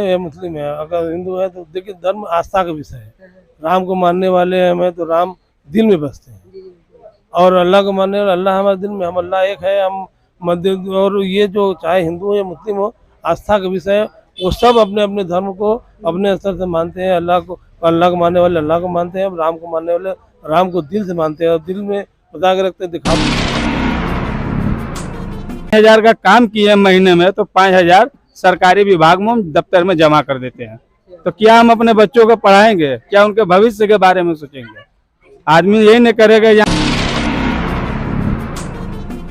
या मुस्लिम है, अगर हिंदू है तो देखिए धर्म आस्था का विषय है। राम को मानने वाले हमें तो राम दिल में बसते हैं, और अल्लाह को मानने वाले अल्लाह हमारे दिल में, हम अल्लाह एक है, हम मध्य। और ये जो चाहे हिंदू हो या मुस्लिम हो, आस्था का विषय है। वो सब अपने अपने धर्म को अपने स्तर से मानते हैं। अल्लाह को मानने वाले अल्लाह को मानते हैं, राम को मानने वाले राम को दिल से मानते हैं, और दिल में बता के रखते हैं, दिखा। 1000 का काम किए महीने में तो 5000 सरकारी विभाग में हम दफ्तर में जमा कर देते हैं। तो क्या हम अपने बच्चों को पढ़ाएंगे? क्या उनके भविष्य के बारे में सोचेंगे? आदमी यही नहीं करेगा।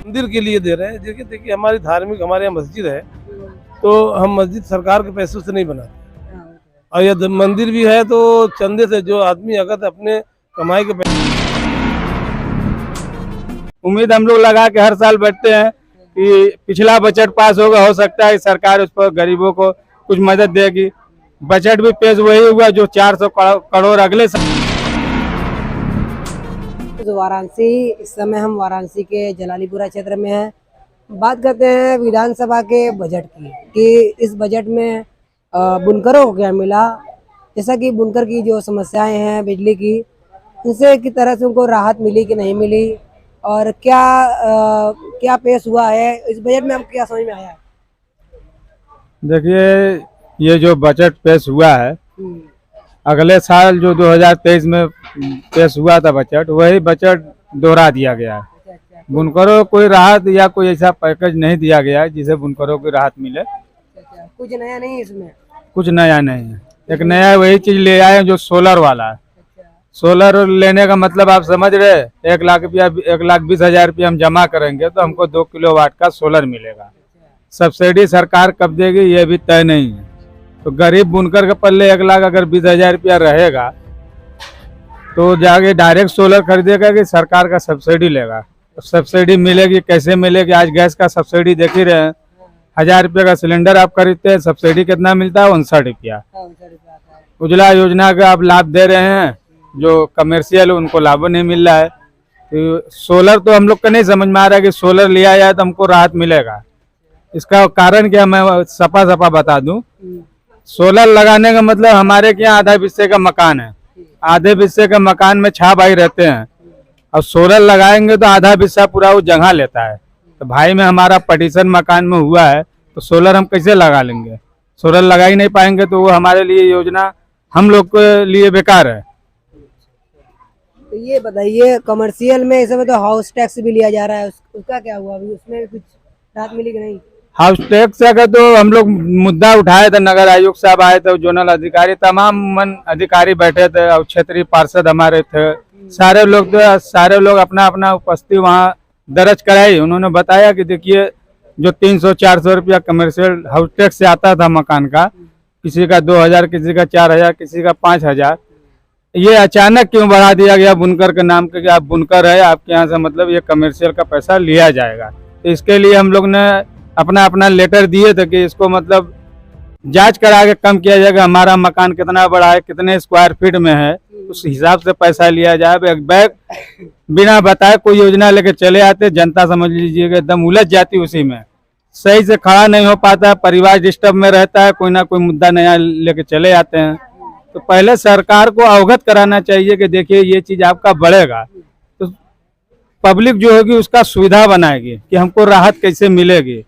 मंदिर के लिए दे रहे हैं। देखिए हमारी धार्मिक, हमारे यहाँ मस्जिद है, तो हम मस्जिद सरकार के पैसों से नहीं बनाते, और यह मंदिर भी है तो चंदे से, जो आदमी अगर अपने कमाई के पैसे। उम्मीद हम लोग लगा के हर साल बैठते हैं कि पिछला बजट पास होगा, हो सकता है सरकार उस पर गरीबों को कुछ मदद देगी। बजट भी पेश वही हुआ जो 400 करोड़ अगले साल। वाराणसी, इस समय हम वाराणसी के जलालीपुरा क्षेत्र में हैं। बात करते हैं विधानसभा के बजट की, कि इस बजट में बुनकरों को क्या मिला। जैसा कि बुनकर की जो समस्याएं हैं बिजली की, उनसे किस तरह से उनको राहत मिली कि नहीं मिली, और क्या पेश हुआ है इस बजट में, हमको क्या समझ में आया है? देखिए, ये जो बजट पेश हुआ है, अगले साल जो 2023 में पेश हुआ था बजट, वही बजट दोहरा दिया गया है। बुनकरों को कोई राहत या कोई ऐसा पैकेज नहीं दिया गया है जिसे बुनकरों को राहत मिले। कुछ नया नहीं है इसमें? कुछ नया नहीं है। एक नया वही चीज ले आए जो सोलर वाला है। सोलर लेने का मतलब आप समझ रहे, 1,20,000 रुपया हम जमा करेंगे तो हमको 2 किलोवाट का सोलर मिलेगा। सब्सिडी सरकार कब देगी ये भी तय नहीं है। तो गरीब बुनकर के पल्ले 1,20,000 रुपया रहेगा तो जाके डायरेक्ट सोलर खरीदेगा कि सरकार का सब्सिडी लेगा? तो सब्सिडी मिलेगी कैसे मिलेगी? आज गैस का सब्सिडी देख ही रहे हैं, 1000 रुपये का सिलेंडर आप खरीदते हैं, सब्सिडी कितना मिलता है? 59 रुपया। उज्ज्वला योजना का आप लाभ दे रहे हैं, जो कमर्शियल उनको लाभ नहीं मिल रहा है। तो सोलर तो हम लोग को नहीं समझ में आ रहा है कि सोलर लिया जाए तो हमको राहत मिलेगा। इसका कारण क्या, मैं सपा बता दूं। सोलर लगाने का मतलब हमारे यहाँ आधा हिस्से का मकान है, आधे हिस्से के मकान में 6 भाई रहते हैं, और सोलर लगाएंगे तो आधा हिस्सा पूरा वो जगह लेता है। तो भाई में हमारा पार्टीशन मकान में हुआ है, तो सोलर हम कैसे लगा लेंगे? सोलर लगा ही नहीं पाएंगे तो वो हमारे लिए योजना हम लोग के लिए बेकार है। तो ये बताइए, कमर्शियल में इस समय तो हाउस टैक्स भी लिया जा रहा है, उसका क्या हुआ? अभी उसमें कुछ राहत मिली कि नहीं? हाउस टैक्स का तो हम लोग मुद्दा उठाए थे, नगर आयुक्त साहब आए थे, जोनल अधिकारी, तमाम अधिकारी बैठे थे, और क्षेत्रीय पार्षद हमारे थे। सारे लोग अपना अपना उपस्थिति वहाँ दर्ज कराई। उन्होंने बताया कि देखिए, जो 300-400 रुपया कमर्शियल हाउस टैक्स से आता था मकान का, किसी का 2000, किसी का 4000, किसी का 5000, ये अचानक क्यों बढ़ा दिया गया बुनकर के नाम के, कि आप बुनकर है, आपके यहाँ से मतलब ये कमर्शियल का पैसा लिया जाएगा। तो इसके लिए हम लोग ने अपना अपना लेटर दिए थे कि इसको मतलब जांच करा के कम किया जाएगा। हमारा मकान कितना बड़ा है, कितने स्क्वायर फीट में है, उस हिसाब से पैसा लिया जाए। एक बैग बिना बताए कोई योजना लेके चले आते, जनता समझ लीजिएगा एकदम उलझ जाती, उसी में सही से खड़ा नहीं हो पाता, परिवार डिस्टर्ब में रहता है, कोई ना कोई मुद्दा नया लेके चले आते हैं। तो पहले सरकार को अवगत कराना चाहिए कि देखिए ये चीज आपका बढ़ेगा, तो पब्लिक जो होगी उसका सुविधा बनाएगी कि हमको राहत कैसे मिलेगी।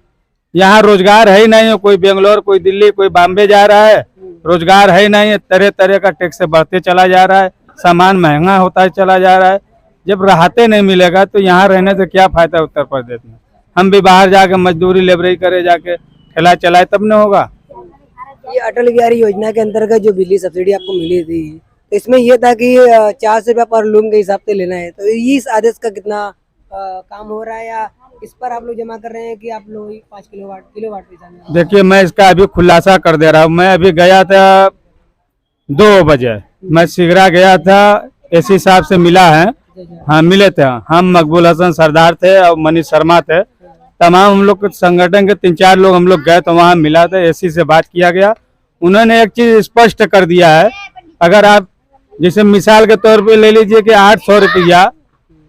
यहाँ रोजगार है ही नहीं है, कोई बेंगलोर, कोई दिल्ली, कोई बॉम्बे जा रहा है, रोजगार है ही नहीं है, तरह तरह का टैक्स बढ़ते चला जा रहा है, सामान महंगा होता चला जा रहा है। जब राहतें नहीं मिलेगा तो यहाँ रहने से क्या फायदा उत्तर प्रदेश में? हम भी बाहर जाके मजदूरी लेबरी करे, जाके ठेला चलाए, तब न होगा। ये अटल बिहारी योजना के अंतर्गत जो बिजली सब्सिडी आपको मिली थी, तो इसमें ये था कि 400 रुपया पर लूम के हिसाब से लेना है। तो इस आदेश का कितना काम हो रहा है, या इस पर आप लोग जमा कर रहे हैं कि आप लोग 5 किलोवाट पैसा? देखिए, मैं इसका अभी खुलासा कर दे रहा हूँ। मैं अभी गया था 2 बजे, मैं सिगरा गया था, एसी साहब से मिला है। हाँ, मिले थे। हम मकबूल हसन सरदार थे और मनीष शर्मा थे, तमाम हम लोग संगठन के 3-4 लोग हम लोग गए तो वहाँ मिला था, एसी से बात किया गया। उन्होंने एक चीज स्पष्ट कर दिया है, अगर आप जैसे मिसाल के तौर पे ले लीजिए कि 800 रुपया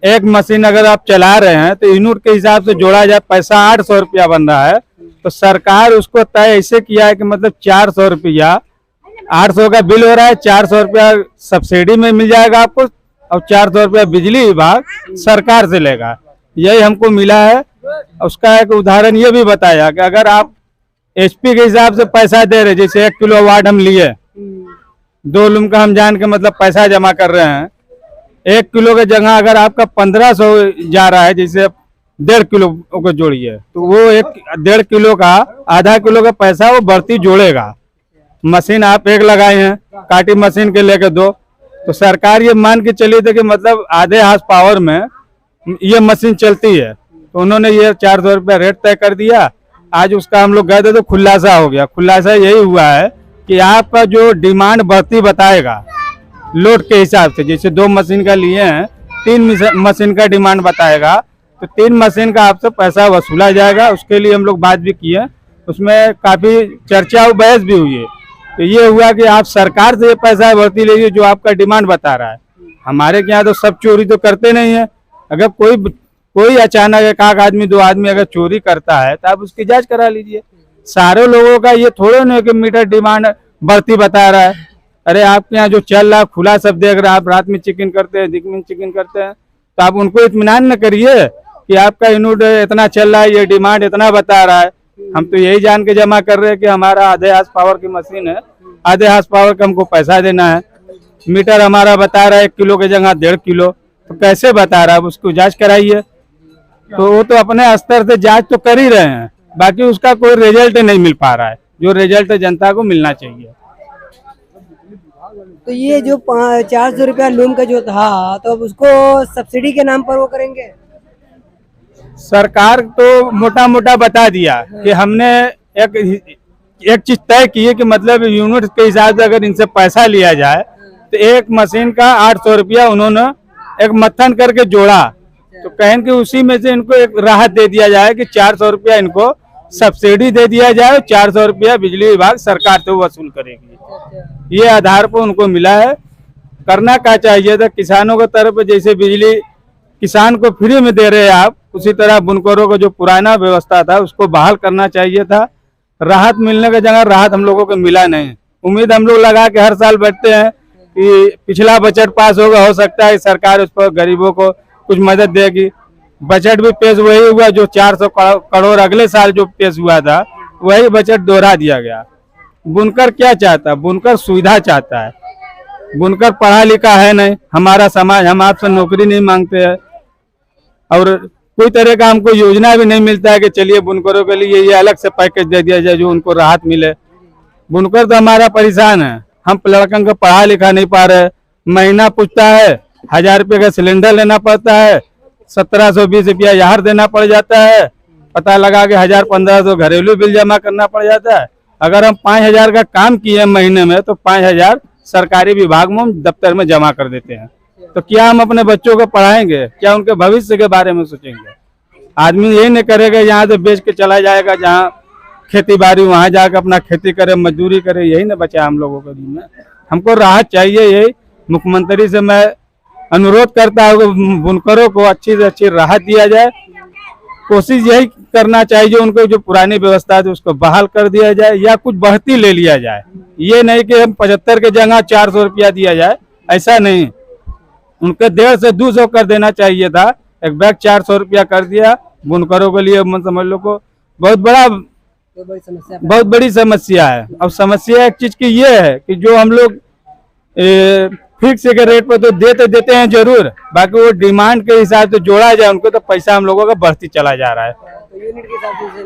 एक मशीन अगर आप चला रहे हैं तो यूनिट के हिसाब से जोड़ा जाए, पैसा 800 रुपया बन रहा है, तो सरकार उसको तय ऐसे किया है कि मतलब 400 रुपया, 800 का बिल हो रहा है, 400 रुपया सब्सिडी में मिल जाएगा आपको और 400 रुपया बिजली विभाग सरकार से लेगा। यही हमको मिला है। उसका एक उदाहरण ये भी बताया कि अगर आप HP के हिसाब से पैसा दे रहे, जैसे 1 किलो वाट हम लिए, 2 लूम का हम जान के मतलब पैसा जमा कर रहे हैं, 1 किलो के जगह अगर आपका 1500 जा रहा है, जैसे 1.5 किलो को जोड़िए, तो वो 1.5 किलो का आधा किलो का पैसा वो बढ़ती जोड़ेगा। मशीन आप एक लगाए हैं, काटी मशीन के लेके 2, तो सरकार ये मान के चली थी कि मतलब आधे हार्स पावर में ये मशीन चलती है, तो उन्होंने ये 400 रुपया रेट तय कर दिया। आज उसका हम लोग गए थे तो खुलासा हो गया। खुलासा यही हुआ है कि आपका जो डिमांड बढ़ती बताएगा लोड के हिसाब से, जैसे 2 मशीन का लिए हैं, 3 मशीन का डिमांड बताएगा, तो 3 मशीन का आपसे पैसा वसूला जाएगा। उसके लिए हम लोग बात भी किए, उसमें काफी चर्चा और बहस भी हुई है। तो ये हुआ कि आप सरकार से ये पैसा भर्ती लीजिए जो आपका डिमांड बता रहा है। हमारे यहाँ तो सब चोरी तो करते नहीं है। अगर कोई अचानक 1 आदमी 2 आदमी अगर चोरी करता है तो आप उसकी जांच करा लीजिए। सारे लोगों का ये थोड़े नहीं कि मीटर डिमांड बढ़ती बता रहा है। अरे आपके यहाँ जो चल रहा है खुला सब देख रहे हैं, आप रात में चेकिंग करते हैं, दिन में चेकिंग करते हैं, तो आप उनको इत्मीनान न करिए कि आपका यूनिट इतना चल रहा है, ये डिमांड इतना बता रहा है। हम तो यही जान के जमा कर रहे हैं कि हमारा आधे हार्स पावर की मशीन है, आधे हार्स पावर का हमको पैसा देना है। मीटर हमारा बता रहा है 1 किलो की जगह 1.5 किलो, तो कैसे बता रहा है, उसको जांच कराइए। तो वो तो अपने स्तर से जांच तो कर ही रहे हैं, बाकी उसका कोई रिजल्ट नहीं मिल पा रहा है, जो रिजल्ट जनता को मिलना चाहिए। तो ये जो 400 रुपया लूम का जो था, तो अब उसको सब्सिडी के नाम पर वो करेंगे। सरकार तो मोटा मोटा बता दिया कि हमने एक चीज तय की है कि मतलब यूनिट के हिसाब से अगर इनसे पैसा लिया जाए तो एक मशीन का 800 रुपया उन्होंने एक मत्थन करके जोड़ा, तो कहें कि उसी में से इनको एक राहत दे दिया जाए कि 400 रुपया इनको सब्सिडी दे दिया जाए, 400 रुपया बिजली विभाग सरकार से वसूल करेगी। ये आधार पर उनको मिला है। करना क्या चाहिए था, किसानों की तरफ जैसे बिजली किसान को फ्री में दे रहे हैं आप, उसी तरह बुनकरों का जो पुराना व्यवस्था था उसको बहाल करना चाहिए था। राहत मिलने की जगह राहत हम लोगों को मिला नहीं। उम्मीद हम लोग लगा के हर साल बैठते हैं कि पिछला बजट पास होगा, हो सकता है सरकार उस पर गरीबों को कुछ मदद देगी। बजट भी पेश वही हुआ जो 400 करोड़ अगले साल जो पेश हुआ था, वही बजट दोहरा दिया गया। बुनकर क्या चाहता है? बुनकर सुविधा चाहता है। बुनकर पढ़ा लिखा है नहीं, हमारा समाज, हम आपसे नौकरी नहीं मांगते हैं और कोई तरह का हमको योजना भी नहीं मिलता है कि चलिए बुनकरों के लिए ये अलग से पैकेज दे दिया जाए जो उनको राहत मिले। बुनकर तो हमारा परेशान है, हम लड़कों को पढ़ा लिखा नहीं पा रहे। महीना पूछता है 1000 रुपये का सिलेंडर लेना पड़ता है, 1720 रुपया यहाँ देना पड़ जाता है, पता लगा के 1000-1500 घरेलू बिल जमा करना पड़ जाता है। अगर हम 5000 का काम किए महीने में तो 5000 सरकारी विभाग में हम दफ्तर में जमा कर देते हैं। तो क्या हम अपने बच्चों को पढ़ाएंगे? क्या उनके भविष्य के बारे में सोचेंगे? आदमी यही नहीं करेगा यहाँ से बेच के चला जाएगा, जहाँ खेती बाड़ी वहाँ जाकर अपना खेती करे, मजदूरी करे, यही ना बचा हम लोगों के लिए। हमको राहत चाहिए। यही मुख्यमंत्री से मैं अनुरोध करता हूँ बुनकरों को अच्छी से अच्छी राहत दिया जाए। कोशिश यही करना चाहिए उनको जो पुरानी व्यवस्था है उसको बहाल कर दिया जाए या कुछ बढ़ती ले लिया जाए। ये नहीं कि हम 75 के जगह 400 रुपया दिया जाए, ऐसा नहीं। उनके 150 से 200 कर देना चाहिए था। एक बैग 400 रुपया कर दिया बुनकरों के लिए, मन समझ लो को बहुत बड़ी समस्या है। अब समस्या एक चीज की ये है कि जो हम लोग फिक्स के रेट पर तो देते हैं जरूर, बाकी वो डिमांड के हिसाब से जोड़ा जाए उनको तो पैसा हम लोगों का बढ़ती चला जा रहा है।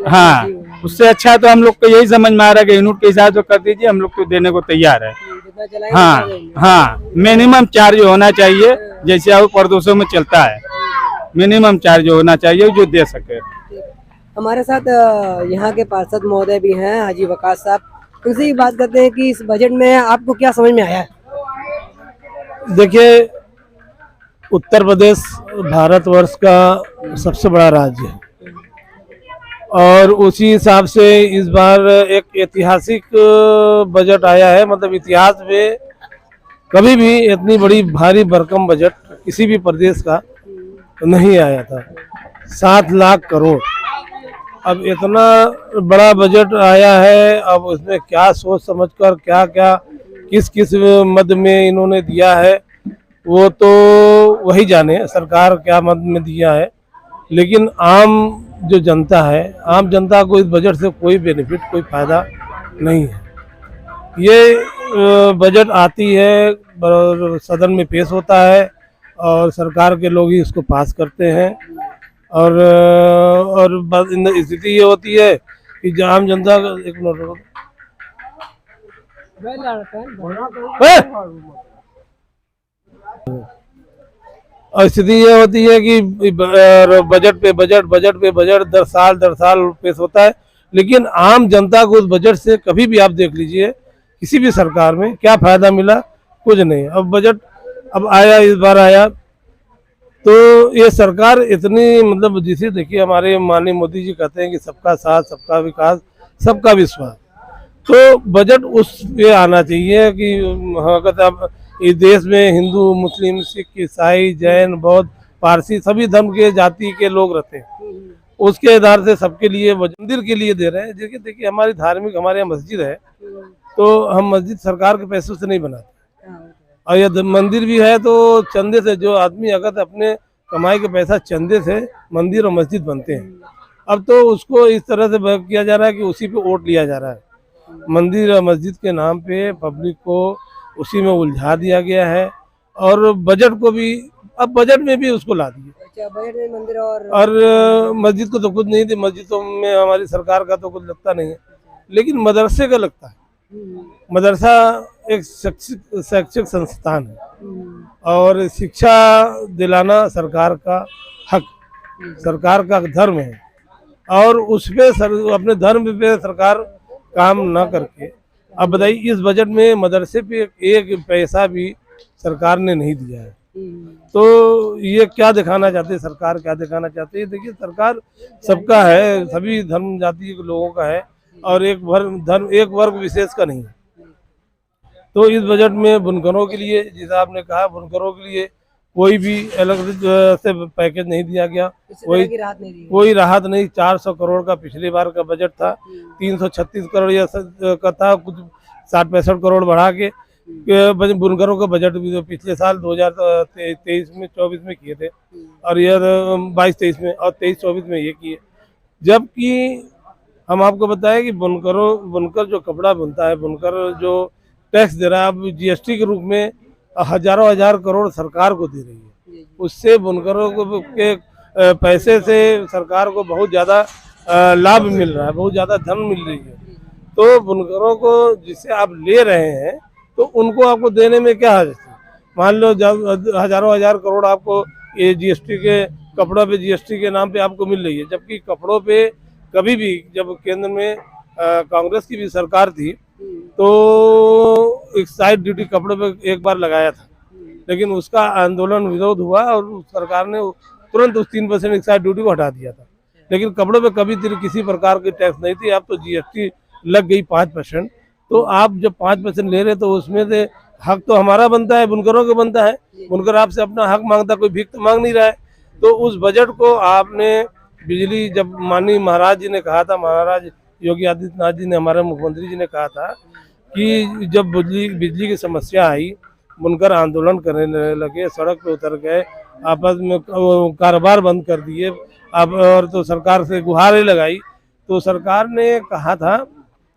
हाँ, उससे अच्छा तो हम लोग को यही समझ में आ रहा है कि यूनिट के हिसाब से कर दीजिए, हम लोग तो देने को तैयार है। हाँ, मिनिमम चार्ज होना चाहिए, जैसे अब प्रदूषण में चलता है, मिनिमम चार्ज होना चाहिए जो दे सके। हमारे साथ यहाँ के पार्षद महोदय भी हैं, हाजी वकास साहब, उनसे ही बात करते हैं कि इस बजट में आपको क्या समझ में आया है। देखिए, उत्तर प्रदेश भारतवर्ष का सबसे बड़ा राज्य है और उसी हिसाब से इस बार एक ऐतिहासिक बजट आया है। मतलब इतिहास में कभी भी इतनी बड़ी भारी भरकम बजट किसी भी प्रदेश का नहीं आया था। 7 लाख करोड़ अब इतना बड़ा बजट आया है, अब उसमें क्या सोच समझकर क्या क्या किस किस मद में इन्होंने दिया है वो तो वही जाने सरकार क्या मद में दिया है। लेकिन आम जो जनता है, आम जनता को इस बजट से कोई बेनिफिट, कोई फायदा नहीं है। ये बजट आती है और सदन में पेश होता है और सरकार के लोग ही इसको पास करते हैं और स्थिति ये होती है कि जो आम जनता का एक मिनट रुको। और स्थिति ये होती है कि बजट पे बजट, बजट पे बजट दर साल पेश होता है, लेकिन आम जनता को उस बजट से कभी भी आप देख लीजिए किसी भी सरकार में क्या फायदा मिला, कुछ नहीं। अब बजट अब आया, इस बार आया तो ये सरकार इतनी मतलब जिसे देखिए हमारे माननीय मोदी जी कहते हैं कि सबका साथ, सबका विकास, सबका विश्वास, तो बजट उस पे आना चाहिए कि कहते आप इस देश में हिंदू, मुस्लिम, सिख, ईसाई, जैन, बौद्ध, पारसी सभी धर्म के जाति के लोग रहते हैं, उसके आधार से सबके लिए मंदिर के लिए दे रहे हैं। देखिए हमारी धार्मिक, हमारे यहाँ मस्जिद है तो हम मस्जिद सरकार के पैसों से नहीं बनाते, और यह मंदिर भी है तो चंदे से, जो आदमी अगर अपने कमाई के पैसा चंदे से मंदिर और मस्जिद बनते हैं। अब तो उसको इस तरह से किया जा रहा है कि उसी पे वोट लिया जा रहा है, मंदिर और मस्जिद के नाम पे पब्लिक को उसी में उलझा दिया गया है और बजट को भी, अब बजट में भी उसको ला दिए। अच्छा, बजट में मंदिर और मस्जिद को तो कुछ नहीं थी, मस्जिदों में हमारी सरकार का तो कुछ लगता नहीं है, लेकिन मदरसे का लगता है। मदरसा एक शैक्षिक संस्थान है और शिक्षा दिलाना सरकार का हक, सरकार का धर्म है, और उस पे अपने धर्म पे सरकार काम ना करके, अब बताइए इस बजट में मदरसे पे एक पैसा भी सरकार ने नहीं दिया है। तो ये क्या दिखाना चाहते हैं, सरकार क्या दिखाना चाहती है? देखिए सरकार सबका है, सभी धर्म जाति के लोगों का है और एक वर्ग विशेष का नहीं है। तो इस बजट में बुनकरों के लिए, जैसा आपने कहा, बुनकरों के लिए कोई भी अलग से पैकेज नहीं दिया गया, कोई राहत नहीं। 400 करोड़ का पिछली बार का बजट था, 336 करोड़ या का था, कुछ 60-65 करोड़ बढ़ा के बुनकरों का बजट भी पिछले साल 2023 में 24 में किए थे और यह 22-23 में और 23-24 में ये किए। जबकि हम आपको बताएं कि बुनकर जो कपड़ा बुनता है, बुनकर जो टैक्स दे रहा है, अब जीएसटी के रूप में हजारों हजार करोड़ सरकार को दे रही है, उससे बुनकरों को के पैसे से सरकार को बहुत ज़्यादा लाभ मिल रहा है, बहुत ज़्यादा धन मिल रही है। तो बुनकरों को जिससे आप ले रहे हैं तो उनको आपको देने में क्या हर्ज है? मान लो जब हजारों हजार करोड़ आपको ये जीएसटी के, कपड़ों पे जीएसटी के नाम पे आपको मिल रही है, जबकि कपड़ों पे कभी भी, जब केंद्र में कांग्रेस की भी सरकार थी तो एक्साइज ड्यूटी कपड़ों पे एक बार लगाया था, लेकिन उसका आंदोलन, विरोध हुआ और सरकार ने तुरंत उस 3% एक्साइज ड्यूटी को हटा दिया था। लेकिन कपड़ों पे कभी किसी प्रकार की टैक्स नहीं थी। अब तो जीएसटी लग गई 5%, तो आप जब 5% ले रहे तो उसमें से हक तो हमारा बनता है, बुनकरों का बनता है। बुनकर आपसे अपना हक मांगता, कोई भीख तो मांग नहीं रहा है। तो उस बजट को आपने बिजली, जब माननीय महाराज जी ने कहा था, महाराज योगी आदित्यनाथ जी ने, हमारे मुख्यमंत्री जी ने कहा था कि जब बिजली की समस्या आई, बुनकर आंदोलन करने लगे, सड़क पे उतर गए, आपस में कारोबार बंद कर दिए, अब और तो सरकार से गुहारें लगाई। तो सरकार ने कहा था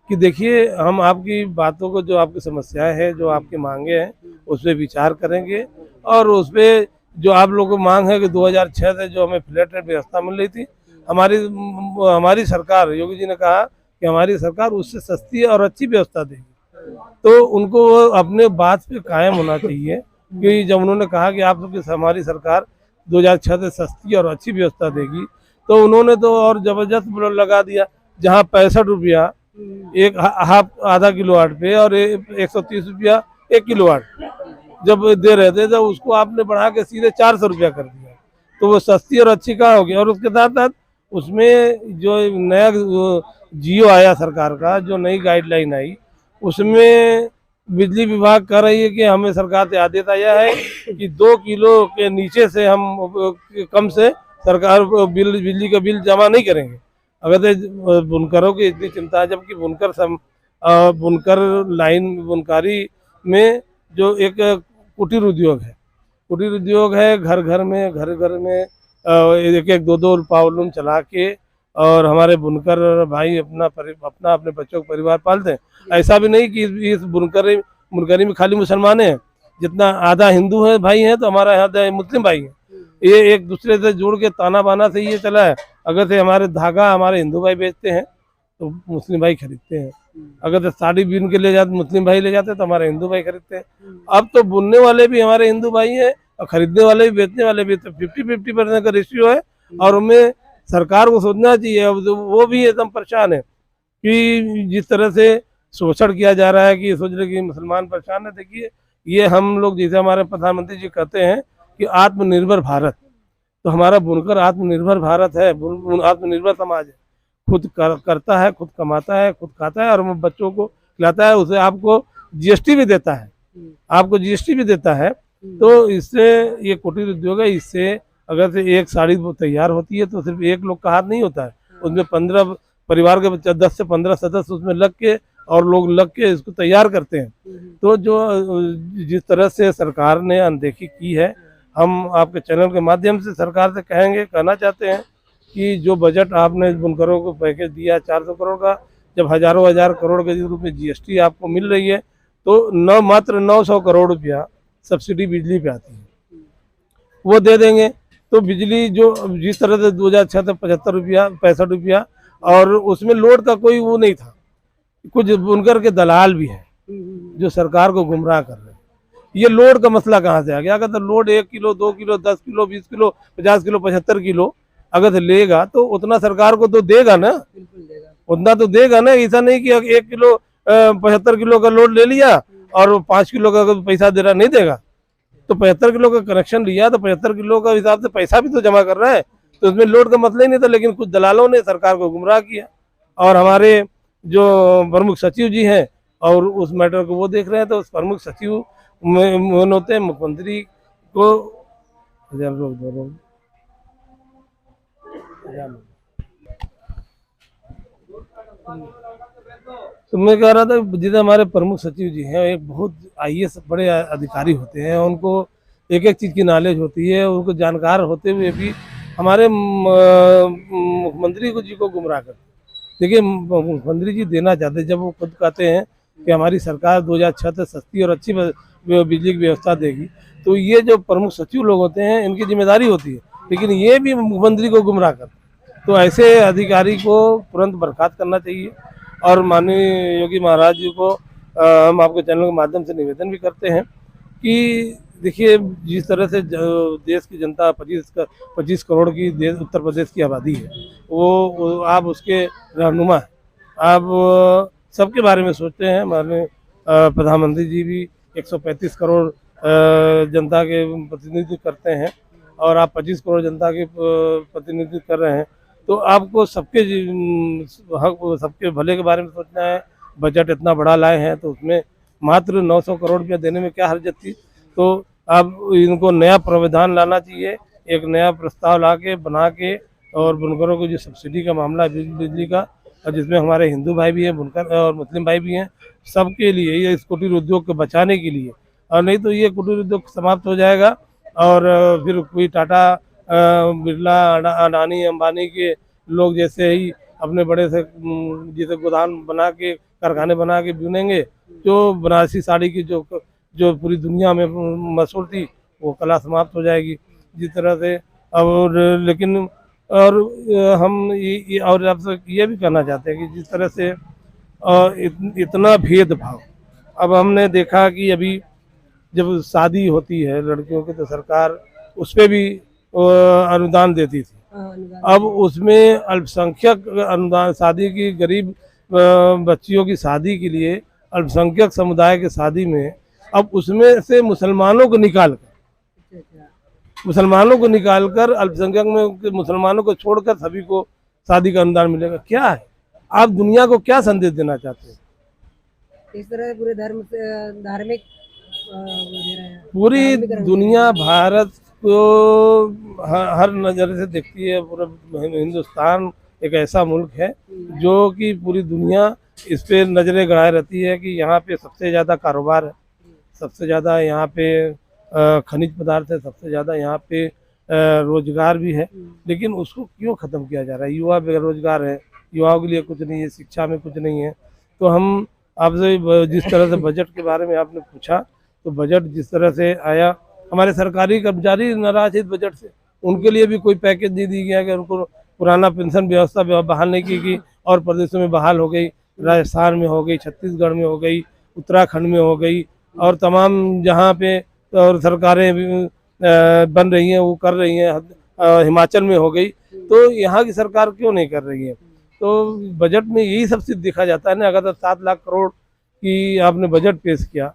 कि देखिए हम आपकी बातों को, जो आपकी समस्याएं हैं, जो आपकी मांगे हैं, उस पर विचार करेंगे और उस पर जो आप लोगों को मांग है कि 2006 से जो हमें फ्लैट रेट व्यवस्था मिल रही थी, हमारी सरकार, योगी जी ने कहा कि हमारी सरकार उससे सस्ती और अच्छी व्यवस्था देगी। तो उनको अपने बात पे कायम होना चाहिए कि जब उन्होंने कहा कि आप लोग, हमारी सरकार 2006 से सस्ती और अच्छी व्यवस्था देगी, तो उन्होंने तो और जबरदस्त लगा दिया, जहाँ 65 रुपया एक आधा किलोवाट पे और 130 रुपया 1 किलोवाट जब दे रहे थे, तो उसको आपने बढ़ा के सीधे 400 रुपया कर दिया। तो वो सस्ती और अच्छी कहाँ होगी? और उसके साथ साथ उसमें जो नया जियो आया सरकार का, जो नई गाइडलाइन आई, उसमें बिजली विभाग कह रही है कि हमें सरकार से आदेश आया है कि 2 किलो के नीचे से हम कम से सरकार बिजली का बिल जमा नहीं करेंगे। अगर तो बुनकरों की इतनी चिंता है, जबकि बुनकर लाइन बुनकारी में जो एक कुटीर उद्योग है, कुटीर उद्योग है, घर घर में एक एक दो दो पावलूम चला के और हमारे बुनकर भाई अपना अपने बच्चों का परिवार पालते हैं। ऐसा भी नहीं कि इस बुनकरी में खाली मुसलमान हैं, जितना आधा हिंदू है भाई हैं तो हमारा आधा मुस्लिम भाई हैं। ये एक दूसरे से जुड़ के ताना बाना से ये चला है। अगर से हमारे धागा हमारे हिंदू भाई बेचते हैं तो मुस्लिम भाई खरीदते हैं, अगर तो साड़ी बीन के ले जाते मुस्लिम भाई ले जाते हैं तो हमारे हिंदू भाई खरीदते हैं। अब तो बुनने वाले भी हमारे हिंदू भाई हैं और खरीदने वाले भी बेचने वाले भी, तो 50-50% का रेशियो है। और उनमें सरकार को सोचना चाहिए। अब वो भी एकदम परेशान है कि जिस तरह से शोषण किया जा रहा है, कि सोच रहे कि मुसलमान परेशान है। देखिए ये हम लोग जैसे हमारे प्रधानमंत्री जी कहते हैं कि आत्मनिर्भर भारत, तो हमारा बुनकर आत्मनिर्भर भारत है, आत्मनिर्भर समाज है। खुद करता है, खुद कमाता है, खुद खाता है और बच्चों को खिलाता है। उसे आपको जीएसटी भी देता है, आपको जीएसटी भी देता है। तो इससे ये कुटीर उद्योग है, इससे अगर से एक साड़ी वो तैयार होती है तो सिर्फ एक लोग का हाथ नहीं होता है, उसमें 15 परिवार के 10 से 15 सदस्य उसमें लग के और लोग लग के इसको तैयार करते हैं। तो जो जिस तरह से सरकार ने अनदेखी की है, हम आपके चैनल के माध्यम से सरकार से कहना चाहते हैं कि जो बजट आपने बुनकरों को पैकेज दिया 400 करोड़ का, जब हजारों हजार करोड़ के रूप में जीएसटी आपको मिल रही है, तो मात्र 900 करोड़ रुपया सब्सिडी बिजली पे आती है, वो दे देंगे। तो बिजली जो जिस तरह से 2006 तक 65 रुपया, और उसमें लोड का कोई वो नहीं था। कुछ बुनकर के दलाल भी हैं जो सरकार को गुमराह कर रहे हैं। ये लोड का मसला कहाँ से आ गया? अगर तो load 1 kilo 2 kilo 10 kilo 20 kilo 50 kilo 75 kilo अगर से लेगा तो उतना सरकार को तो देगा ना, उतना तो देगा ना। ऐसा नहीं कि 1 किलो 75 किलो का लोड ले लिया और 5 किलो का पैसा दे रहा, नहीं देगा। तो 75 किलो का कनेक्शन लिया तो 75 किलो का हिसाब से पैसा भी तो जमा कर रहा है, तो उसमें लोड का मसला ही नहीं था। लेकिन कुछ दलालों ने सरकार को गुमराह किया और हमारे जो प्रमुख सचिव जी हैं और उस मैटर को वो देख रहे हैं। तो उस प्रमुख सचिव में होते हैं मुख्यमंत्री को तो मैं कह रहा था जिधर हमारे प्रमुख सचिव जी हैं, एक बहुत आईएएस बड़े अधिकारी होते हैं, उनको एक एक चीज़ की नॉलेज होती है, उनको जानकार होते हुए भी हमारे मुख्यमंत्री जी को गुमराह करते। देखिए मुख्यमंत्री जी देना चाहते, जब वो खुद कहते हैं कि हमारी सरकार 2006 से सस्ती और अच्छी बिजली की व्यवस्था देगी, तो ये जो प्रमुख सचिव लोग होते हैं इनकी जिम्मेदारी होती है, लेकिन ये भी मुख्यमंत्री को गुमराह करते। तो ऐसे अधिकारी को तुरंत बर्खास्त करना चाहिए। और माननीय योगी महाराज जी को हम आपके चैनल के माध्यम से निवेदन भी करते हैं कि देखिए जिस तरह से देश की जनता 25 करोड़ की उत्तर प्रदेश की आबादी है, वो आप उसके रहनुमा हैं, आप सबके बारे में सोचते हैं। माननीय प्रधानमंत्री जी भी 135 करोड़ जनता के प्रतिनिधित्व करते हैं और आप 25 करोड़ जनता के प्रतिनिधित्व कर रहे हैं, तो आपको सबके भले के बारे में सोचना है। बजट इतना बड़ा लाए हैं तो उसमें मात्र 900 करोड़ रुपया देने में क्या हर्जत थी? तो अब इनको नया प्रावधान लाना चाहिए, एक नया प्रस्ताव ला के बना के, और बुनकरों को जो सब्सिडी का मामला है बिजली का, और जिसमें हमारे हिंदू भाई भी हैं बुनकर और मुस्लिम भाई भी हैं, सबके लिए ये इस कुटीर उद्योग को बचाने के लिए। और नहीं तो ये कुटीर उद्योग समाप्त हो जाएगा और फिर कोई टाटा बिरला अडानी अंबानी के लोग जैसे ही अपने बड़े से जैसे गोदाम बना के कारखाने बना के बुनेंगे, जो बनारसी साड़ी की जो पूरी दुनिया में मशहूर थी, वो कला समाप्त हो जाएगी जिस तरह से। और लेकिन और हम ये और आपसे ये भी कहना चाहते हैं कि जिस तरह से इतना भेदभाव, अब हमने देखा कि अभी जब शादी होती है लड़कियों की तो सरकार उस पर भी अनुदान देती थी। अब उसमें अल्पसंख्यक अनुदान, शादी की गरीब बच्चियों की शादी के लिए अल्पसंख्यक समुदाय के शादी में अब उसमें से मुसलमानों को निकाल कर अल्पसंख्यक में मुसलमानों को छोड़कर सभी को शादी का अनुदान मिलेगा। क्या है? आप दुनिया को क्या संदेश देना चाहते हैं? इस तरह पूरे धार्मिक पूरी दुनिया भारत को हर नज़र से देखती है, पूरा हिंदुस्तान एक ऐसा मुल्क है जो कि पूरी दुनिया इस पे नज़रें गड़ाए रहती है कि यहाँ पे सबसे ज़्यादा कारोबार है, सबसे ज़्यादा यहाँ पे खनिज पदार्थ है, सबसे ज़्यादा यहाँ पे रोजगार भी है। लेकिन उसको क्यों ख़त्म किया जा रहा है? युवा बेरोजगार है, युवाओं के लिए कुछ नहीं है, शिक्षा में कुछ नहीं है। तो हम आपसे जिस तरह से बजट के बारे में आपने पूछा, तो बजट जिस तरह से आया, हमारे सरकारी कर्मचारी नाराज है इस बजट से। उनके लिए भी कोई पैकेज नहीं दिया गया कि उनको पुराना पेंशन व्यवस्था बहाल नहीं की गई और प्रदेशों में बहाल हो गई, राजस्थान में हो गई, छत्तीसगढ़ में हो गई, उत्तराखंड में हो गई और तमाम जहाँ पे और सरकारें बन रही हैं वो कर रही हैं, हिमाचल में हो गई। तो यहाँ की सरकार क्यों नहीं कर रही है? तो बजट में यही सब चीज़ देखा जाता है ना। अगर 7 लाख करोड़ की आपने बजट पेश किया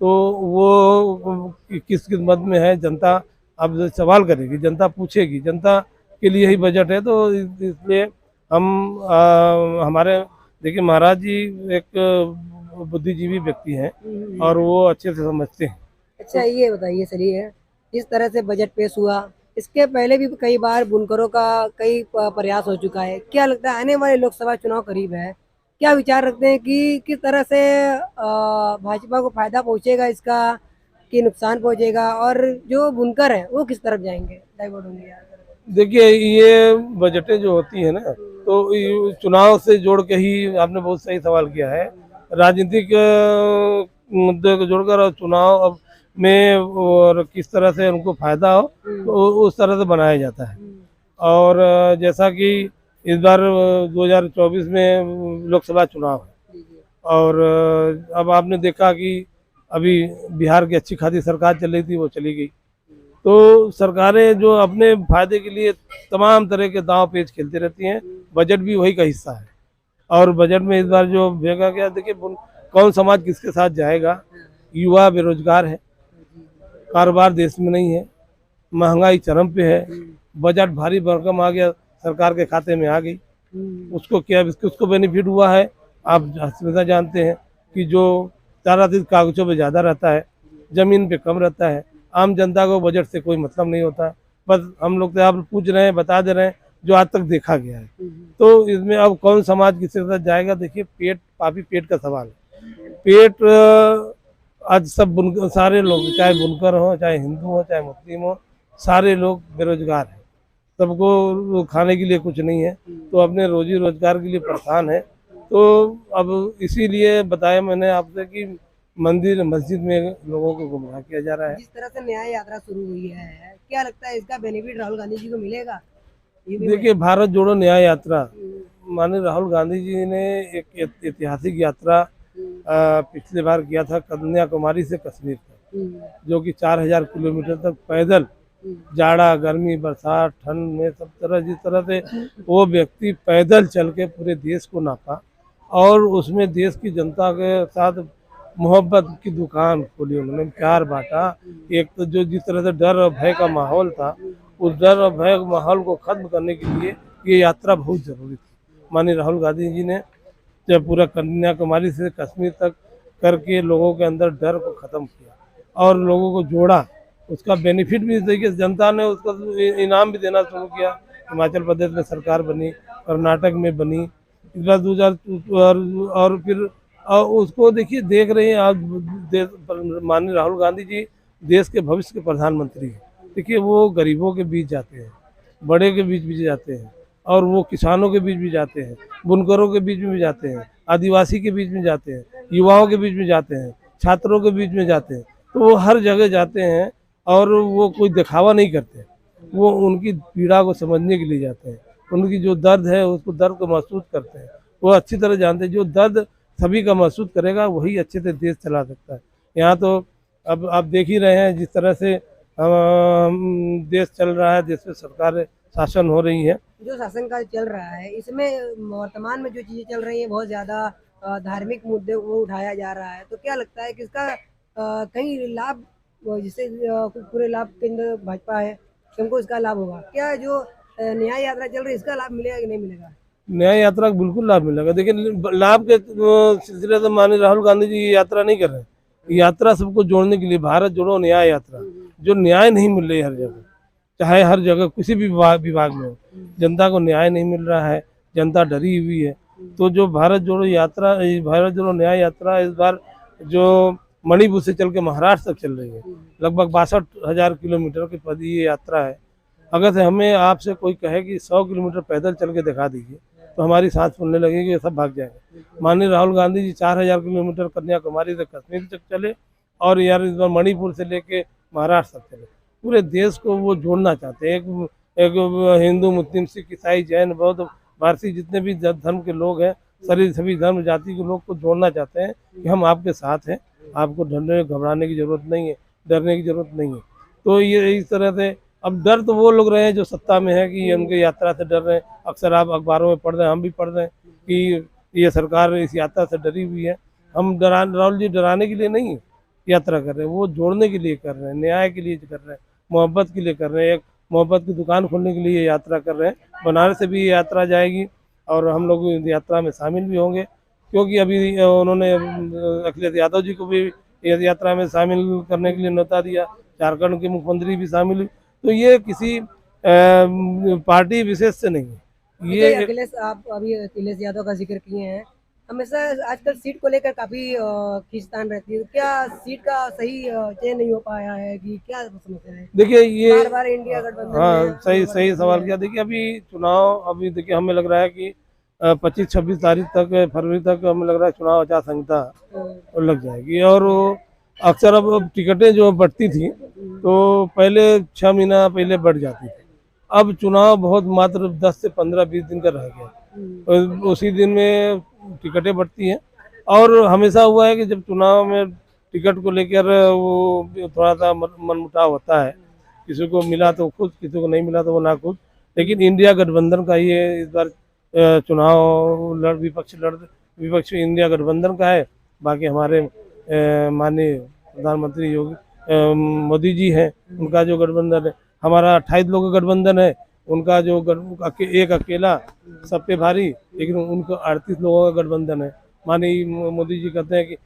तो वो किस मद में है, जनता अब सवाल करेगी, जनता पूछेगी, जनता के लिए ही बजट है। तो इसलिए हम हमारे देखिए महाराज जी एक बुद्धिजीवी व्यक्ति हैं और वो अच्छे से समझते हैं। अच्छा ये बताइए, चलिए इस तरह से बजट पेश हुआ, इसके पहले भी कई बार बुनकरों का कई प्रयास हो चुका है। क्या लगता है आने वाले लोकसभा चुनाव करीब है, क्या विचार रखते हैं कि किस तरह से भाजपा को फायदा पहुंचेगा इसका, कि नुकसान पहुंचेगा, और जो बुनकर है वो किस तरफ जाएंगे, डाइवर्ट होंगे? देखिए ये बजटें जो होती है ना, तो ये चुनाव से जोड़ के ही आपने बहुत सही सवाल किया है। राजनीतिक मुद्दे को जोड़कर और चुनाव में और किस तरह से उनको फायदा हो तो उस तरह से बनाया जाता है। और जैसा कि इस बार 2024 में लोकसभा चुनाव है और अब आपने देखा कि अभी बिहार की अच्छी खासी सरकार चल रही थी, वो चली गई। तो सरकारें जो अपने फायदे के लिए तमाम तरह के दांव पेच खेलती रहती हैं, बजट भी वही का हिस्सा है। और बजट में इस बार जो भेजा गया, देखिए कौन समाज किसके साथ जाएगा। युवा बेरोजगार है, कारोबार देश में नहीं है, महंगाई चरम पे है, बजट भारी भरकम आ गया, सरकार के खाते में आ गई। उसको क्या उसको बेनिफिट हुआ है? आप हमेशा जानते हैं कि जो सारा दिन कागजों पे ज़्यादा रहता है, ज़मीन पे कम रहता है। आम जनता को बजट से कोई मतलब नहीं होता। बस हम लोग तो आप पूछ रहे हैं, बता दे रहे हैं जो आज तक देखा गया है। तो इसमें अब कौन समाज किसके साथ जाएगा? देखिए पेट का सवाल है। पेट आज सब सारे लोग, चाहे बुनकर हो, चाहे हिंदू हो, चाहे मुस्लिम हो, सारे लोग बेरोजगार हैं। सबको खाने के लिए कुछ नहीं है, तो अपने रोजी रोजगार के लिए परेशान है। तो अब इसीलिए बताया मैंने आपसे कि मंदिर मस्जिद में लोगों को गुमराह किया जा रहा है। जिस तरह से न्याय यात्रा शुरू हुई है, क्या लगता है इसका बेनिफिट राहुल गांधी जी को मिलेगा? देखिए भारत जोड़ो न्याय यात्रा, माननीय राहुल गांधी जी ने एक ऐतिहासिक यात्रा पिछले बार किया था कन्याकुमारी से कश्मीर तक, जो कि 4000 किलोमीटर तक पैदल, जाड़ा गर्मी बरसात ठंड में सब तरह जिस तरह से वो व्यक्ति पैदल चल के पूरे देश को नापा और उसमें देश की जनता के साथ मोहब्बत की दुकान खोली, उन्होंने प्यार बांटा। एक तो जो जिस तरह से डर और भय का माहौल था, उस डर और भय के माहौल को खत्म करने के लिए ये यात्रा बहुत जरूरी थी। माननीय राहुल गांधी जी ने जब पूरा कन्याकुमारी से कश्मीर तक करके लोगों के अंदर डर को ख़त्म किया और लोगों को जोड़ा, उसका बेनिफिट भी देखिए जनता ने उसका इनाम भी देना शुरू किया। हिमाचल प्रदेश में सरकार बनी, कर्नाटक में बनी, इस बार 2000 और फिर उसको देखिए देख रहे हैं आप। माननीय राहुल गांधी जी देश के भविष्य के प्रधानमंत्री हैं। देखिए वो गरीबों के बीच जाते हैं, बड़े के बीच भी जाते हैं और वो किसानों के बीच भी जाते हैं, बुनकरों के बीच में भी जाते हैं, आदिवासी के बीच में जाते हैं, युवाओं के बीच में जाते हैं, छात्रों के बीच में जाते हैं। तो वो हर जगह जाते हैं और वो कोई दिखावा नहीं करते, वो उनकी पीड़ा को समझने के लिए जाते हैं, उनकी जो दर्द है उसको दर्द को महसूस करते हैं। वो अच्छी तरह जानते हैं जो दर्द सभी का महसूस करेगा वही अच्छे से देश चला सकता है। यहाँ तो अब आप देख ही रहे हैं जिस तरह से देश चल रहा है, देश में सरकार शासन हो रही है। जो शासनकाल चल रहा है इसमें वर्तमान में जो चीजें चल रही है बहुत ज्यादा धार्मिक मुद्दे को उठाया जा रहा है, तो क्या लगता है कि इसका कहीं लाभ, जिससे पूरे लाभ केंद्र भाजपा है, हमको इसका लाभ होगा क्या? जो न्याय यात्रा चल रही है इसका लाभ मिलेगा कि नहीं मिलेगा? न्याय यात्रा का बिल्कुल लाभ मिलेगा। देखिए लाभ के सिलसिले से माननीय राहुल गांधी जी ये यात्रा नहीं कर रहे हैं। यात्रा सबको जोड़ने के लिए भारत जोड़ो न्याय यात्रा, जो न्याय नहीं मिल रही है हर जगह, चाहे हर जगह किसी भी विभाग में हो, जनता को न्याय नहीं मिल रहा है, जनता डरी हुई है। तो जो भारत जोड़ो यात्रा, भारत जोड़ो न्याय यात्रा इस बार जो मणिपुर से चल के महाराष्ट्र तक चल रही है, लगभग 62,000 किलोमीटर की पद ये यात्रा है। अगर से हमें आपसे कोई कहे कि 100 किलोमीटर पैदल चल के दिखा दीजिए तो हमारी सांस फूलने लगेगी, सब भाग जाएंगे। माननीय राहुल गांधी जी 4,000 किलोमीटर कन्याकुमारी से कश्मीर तक चले और यार इस बार मणिपुर से लेके महाराष्ट्र तक चले। पूरे देश को वो जोड़ना चाहते हैं। एक हिंदू, मुस्लिम, सिख, ईसाई, जैन, बौद्ध, पारसी जितने भी धर्म के लोग हैं, सभी धर्म जाति के लोग को जोड़ना चाहते हैं कि हम आपके साथ हैं, आपको डरने घबराने की जरूरत नहीं है, डरने की जरूरत नहीं है। तो ये इस तरह से अब डर तो वो लोग रहे हैं जो सत्ता में है कि उनके यात्रा से डर रहे हैं। अक्सर आप अखबारों में पढ़ रहे हैं, हम भी पढ़ रहे हैं कि ये सरकार इस यात्रा से डरी हुई है। हम राहुल जी डराने के लिए नहीं यात्रा कर रहे हैं, वो जोड़ने के लिए कर रहे हैं, न्याय के लिए कर रहे हैं, मोहब्बत के लिए कर रहे हैं। एक मोहब्बत की दुकान खोलने के लिए यात्रा कर रहे हैं। बनारस से भी ये यात्रा जाएगी और हम लोग यात्रा में शामिल भी होंगे, क्योंकि अभी उन्होंने अखिलेश यादव जी को भी यात्रा में शामिल करने के लिए न्योता दिया। झारखंड के मुख्यमंत्री भी शामिल हुए। तो ये किसी पार्टी विशेष से नहीं है। ये अखिलेश, आप अभी अखिलेश यादव का जिक्र किए हैं, हमेशा आजकल सीट को लेकर काफी खींचतान रहती है। क्या सीट का सही चयन नहीं हो पाया है कि क्या समस्या है? देखिए ये बार बार इंडिया गठबंधन हाँ सही सवाल किया। देखिए अभी चुनाव, अभी देखिए हमें लग रहा है कि 25-26 तारीख तक, फरवरी तक हमें लग रहा है चुनाव आचार संहिता लग जाएगी। और वो अक्सर अब टिकटें जो बढ़ती थी तो पहले 6 महीना पहले बढ़ जाती थी, अब चुनाव बहुत मात्र 10 से 15-20 दिन का रह गया और उसी दिन में टिकटें बढ़ती हैं। और हमेशा हुआ है कि जब चुनाव में टिकट को लेकर वो थोड़ा सा मनमुटाव होता है, किसी को मिला तो खुश, किसी को नहीं मिला तो वो नाखुश। लेकिन इंडिया गठबंधन का ये इस बार चुनाव विपक्ष इंडिया गठबंधन का है। बाकी हमारे माननीय प्रधानमंत्री योगी मोदी जी हैं, उनका जो गठबंधन है, हमारा 28 लोगों का गठबंधन है, उनका जो एक अकेला सब पे भारी, लेकिन उनको 38 लोगों का गठबंधन है। माननीय मोदी जी कहते हैं कि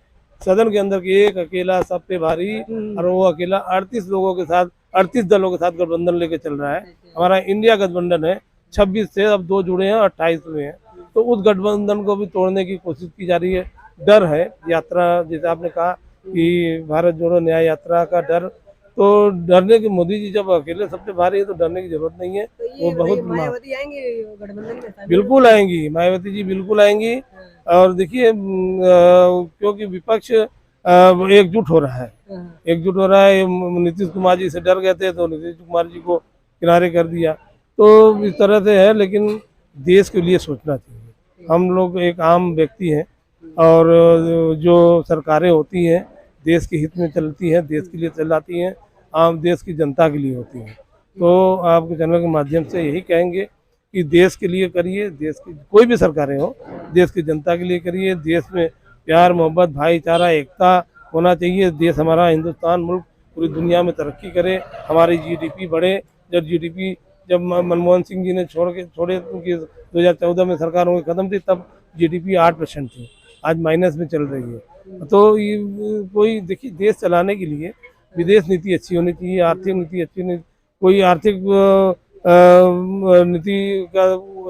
सदन के अंदर के एक अकेला सब पे भारी, और वो अकेला 38 लोगों के साथ, 38 दलों के साथ गठबंधन लेके चल रहा है। हमारा इंडिया गठबंधन है, 26 से अब 2 जुड़े हैं, 28 हुए हैं। तो उस गठबंधन को भी तोड़ने की कोशिश की जा रही है। डर है यात्रा, जैसे आपने कहा कि भारत जोड़ो न्याय यात्रा का डर, तो डरने की, मोदी जी जब अकेले सबसे भारी है तो डरने की जरूरत नहीं है। तो वो बहुत मायावती आएंगे गठबंधन में? बिल्कुल आएंगी, मायावती जी बिल्कुल आएंगी। और देखिए क्योंकि विपक्ष एकजुट हो रहा है, एकजुट हो रहा है। नीतीश कुमार जी से डर गए थे तो नीतीश कुमार जी को किनारे कर दिया, तो इस तरह से है। लेकिन देश के लिए सोचना चाहिए। हम लोग एक आम व्यक्ति हैं और जो सरकारें होती हैं देश के हित में चलती हैं, देश के लिए चलाती हैं, आम देश की जनता के लिए होती हैं। तो आपके चैनल के माध्यम से यही कहेंगे कि देश के लिए करिए, देश की कोई भी सरकारें हो, देश की जनता के लिए करिए। देश में प्यार, मोहब्बत, भाईचारा, एकता होना चाहिए। देश हमारा, हिंदुस्तान मुल्क पूरी दुनिया में तरक्की करे, हमारी जीडीपी बढ़े। जब मनमोहन सिंह जी ने छोड़े उनकी 2014 में सरकार उनकी खत्म थी, तब जीडीपी 8% थी, आज माइनस में चल रही है। तो ये कोई देखिए, देश चलाने के लिए विदेश नीति अच्छी होनी चाहिए, आर्थिक नीति अच्छी होनी। कोई आर्थिक नीति का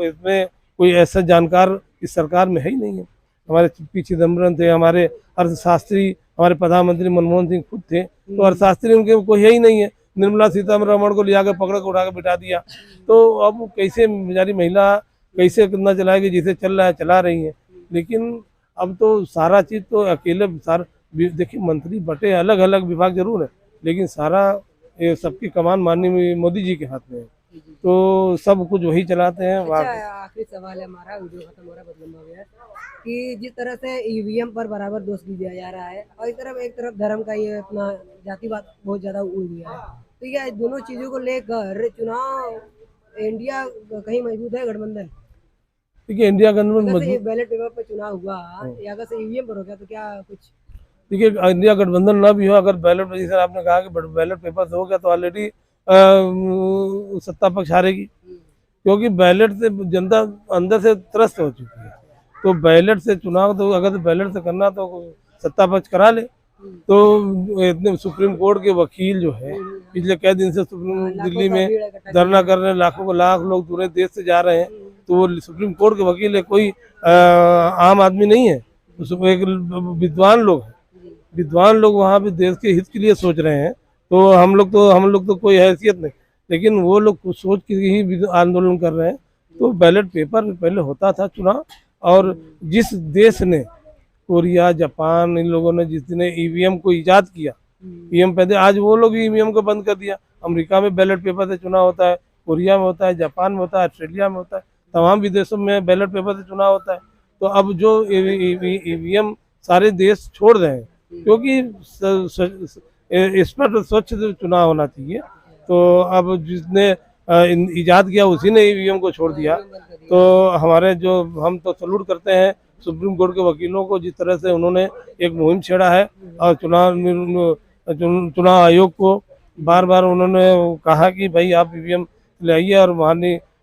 इसमें कोई ऐसा जानकार इस सरकार में है ही नहीं है। हमारे पी चिदम्बरम थे, हमारे अर्थशास्त्री, हमारे प्रधानमंत्री मनमोहन सिंह खुद थे, तो अर्थशास्त्री उनके कोई है ही नहीं है। निर्मला सीतारमण को लिया के पकड़ के उठा के बिठा दिया। तो अब कैसे बेचारी महिला कैसे कितना चलाएगी, जिसे चल रहा है चला रही है। लेकिन अब तो सारा चीज़ तो अकेले देखिए, मंत्री बटे अलग अलग विभाग जरूर है, लेकिन सारा सबकी कमान माननीय मोदी जी के हाथ में है, तो सब कुछ वही चलाते हैं। अच्छा, आखिरी सवाल है हमारा, वीडियो खत्म हो रहा है, बहुत लंबा हो गया है, कि जिस तरह से ईवीएम पर बराबर दोष भी दिया जा रहा है और एक तरफ धर्म का ये अपना जातिवाद बहुत ज्यादा उड़ गया है, तो ये दोनों चीजों को लेकर चुनाव इंडिया कहीं मजबूत है गठबंधन? देखिए, इंडिया गठबंधन बैलेट पेपर पर चुनाव हुआ या अगर से ईवीएम पर हो गया तो क्या कुछ? देखिए, इंडिया गठबंधन ना भी हो, अगर बैलेट, जैसे आपने कहा कि बैलेट पेपर से हो गया, तो ऑलरेडी सत्ता पक्ष हारेगी, क्योंकि बैलेट से जनता अंदर से त्रस्त हो चुकी है। तो बैलेट से चुनाव, तो अगर बैलेट से करना तो सत्ता पक्ष करा ले। तो इतने सुप्रीम कोर्ट के वकील जो है पिछले कई दिन से दिल्ली में धरना कर रहे हैं, लाखों को लाख लोग पूरे देश से जा रहे हैं। तो वो सुप्रीम कोर्ट के वकील है, कोई आम आदमी नहीं है, उसको एक विद्वान लोग हैं। विद्वान लोग वहाँ पे देश के हित के लिए सोच रहे हैं। तो हम लोग तो कोई हैसियत नहीं, लेकिन वो लोग कुछ सोच के ही आंदोलन कर रहे हैं। तो बैलेट पेपर पहले होता था चुनाव, और जिस देश ने, कोरिया, जापान, इन लोगों ने जिसने ईवीएम को इजाद किया, ईवीएम पहले, आज वो लोग ईवीएम को बंद कर दिया। अमेरिका में बैलेट पेपर से चुनाव होता है, कोरिया में होता है, जापान में होता है, ऑस्ट्रेलिया में होता है, तमाम विदेशों में बैलेट पेपर से चुनाव होता है। तो अब जो ईवीएम सारे देश छोड़ रहे हैं, क्योंकि इस पर स्वच्छ चुनाव होना चाहिए। तो अब जिसने इजाद किया उसी ने ईवीएम को छोड़ दिया। तो हमारे जो, हम तो सल्यूट करते हैं सुप्रीम कोर्ट के वकीलों को, जिस तरह से उन्होंने एक मुहिम छेड़ा है, और चुनाव आयोग को बार बार उन्होंने कहा कि भाई आप ईवीएम ले आइए। और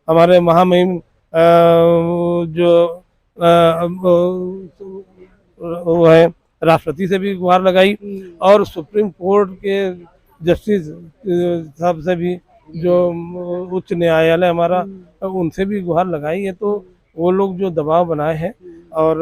हमारे महामहिम जो वो है, राष्ट्रपति से भी गुहार लगाई, और सुप्रीम कोर्ट के जस्टिस साहब से भी, जो उच्च न्यायालय हमारा, उनसे भी गुहार लगाई है। तो वो लोग जो दबाव बनाए हैं, और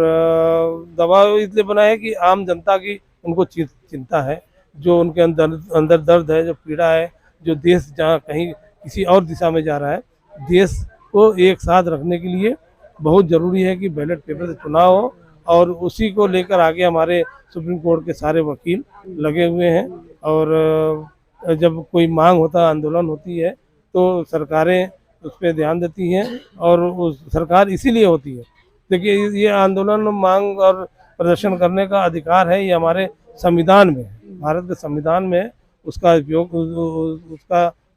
दबाव इसलिए बनाए कि आम जनता की उनको चिंता है, जो उनके अंदर दर्द है, जो पीड़ा है, जो देश जहाँ कहीं किसी और दिशा में जा रहा है, देश को एक साथ रखने के लिए बहुत ज़रूरी है कि बैलेट पेपर से चुनाव हो। और उसी को लेकर आगे हमारे सुप्रीम कोर्ट के सारे वकील लगे हुए हैं। और जब कोई मांग होता, आंदोलन होती है, तो सरकारें उस पर ध्यान देती हैं, और उस सरकार इसीलिए होती है। देखिए, ये आंदोलन, मांग और प्रदर्शन करने का अधिकार है, ये हमारे संविधान में, भारत के संविधान में उसका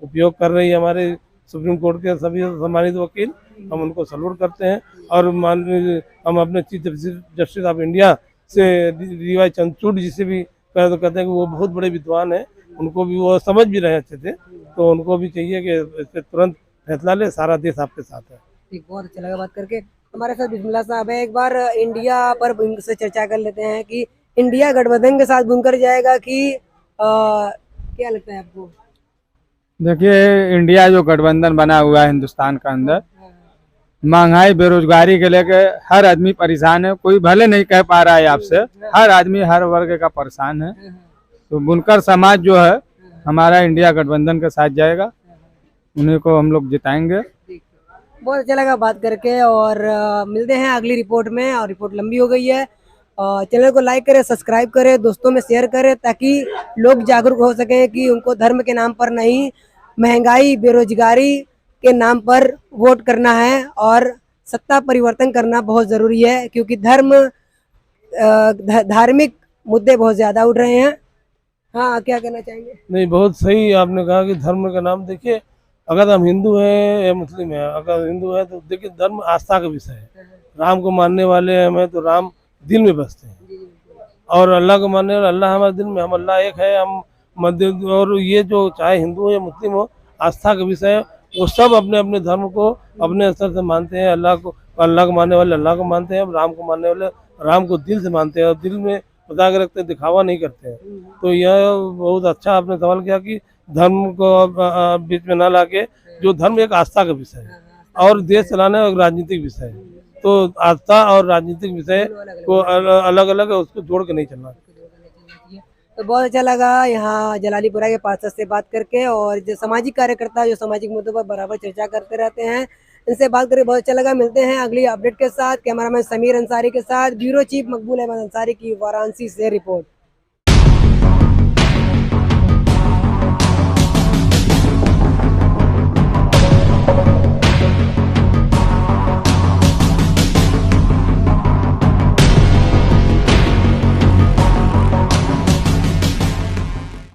उपयोग कर रही है हमारे सुप्रीम कोर्ट के सभी सम्मानित वकील। हम उनको सल्यूट करते हैं। और हम अपने चीफ जस्टिस ऑफ इंडिया से DY चंद्रचूड़ जी से भी कहते हैं कि वो बहुत बड़े विद्वान हैं, उनको भी वो समझ भी रहे अच्छे से। तो उनको भी चाहिए कि इस पर तुरंत फैसला ले, सारा देश आपके साथ है। ठीक, बहुत अच्छा लगा बात करके। हमारे साथ बिस्मिल्लाह साहब है। एक बार इंडिया पर इनसे चर्चा कर लेते हैं कि इंडिया गठबंधन के साथ बुनकर जाएगा कि क्या लगता है आपको? देखिए, इंडिया जो गठबंधन बना हुआ है हिंदुस्तान का अंदर, महंगाई, बेरोजगारी के लेके हर आदमी परेशान है। कोई भले नहीं कह पा रहा है आपसे, हर आदमी हर वर्ग का परेशान है। तो बुनकर समाज जो है हमारा इंडिया गठबंधन के साथ जाएगा, उन्हीं को हम लोग जिताएंगे। बहुत अच्छा लगा बात करके। और मिलते हैं अगली रिपोर्ट में। और रिपोर्ट लंबी हो गई है। चैनल को लाइक करें, सब्सक्राइब करें, दोस्तों में शेयर करें, ताकि लोग जागरूक हो सकें कि उनको धर्म के नाम पर नहीं, महंगाई, बेरोजगारी के नाम पर वोट करना है, और सत्ता परिवर्तन करना बहुत ज़रूरी है। क्योंकि धार्मिक मुद्दे बहुत ज़्यादा उठ रहे हैं। हाँ, क्या कहना चाहेंगे? नहीं, बहुत सही आपने कहा कि धर्म का नाम, देखिए, अगर हम हिंदू हैं या मुस्लिम हैं, अगर हिंदू हैं तो देखिए, धर्म आस्था का विषय है। राम को मानने वाले हमें तो राम दिल में बसते हैं, और अल्लाह को मानने वाले अल्लाह हमारे दिल में, हम अल्लाह एक है, हम मध्य। और ये जो चाहे हिंदू हो या मुस्लिम हो, आस्था का विषय है। वो सब अपने अपने धर्म को अपने स्तर से मानते हैं। अल्लाह को मानने वाले अल्लाह को मानते हैं, राम को मानने वाले राम को दिल से मानते हैं, और दिल में बता के रखते हैं, दिखावा नहीं करते हैं। तो यह बहुत अच्छा आपने सवाल किया कि धर्म को बीच में ना लाके, जो धर्म एक आस्था का विषय है, और देश चलाना एक राजनीतिक विषय है। तो आस्था और राजनीतिक विषय को अलग अलग है, उसको जोड़ के नहीं चलना। तो बहुत अच्छा लगा यहाँ जलालीपुरा के पार्षद से बात करके। और जो सामाजिक कार्यकर्ता जो सामाजिक मुद्दों पर बराबर चर्चा करते रहते हैं, इनसे बात करके बहुत अच्छा लगा। मिलते हैं अगली अपडेट के साथ। कैमरामैन समीर अंसारी के साथ ब्यूरो चीफ मकबूल अहमद अंसारी की वाराणसी से रिपोर्ट।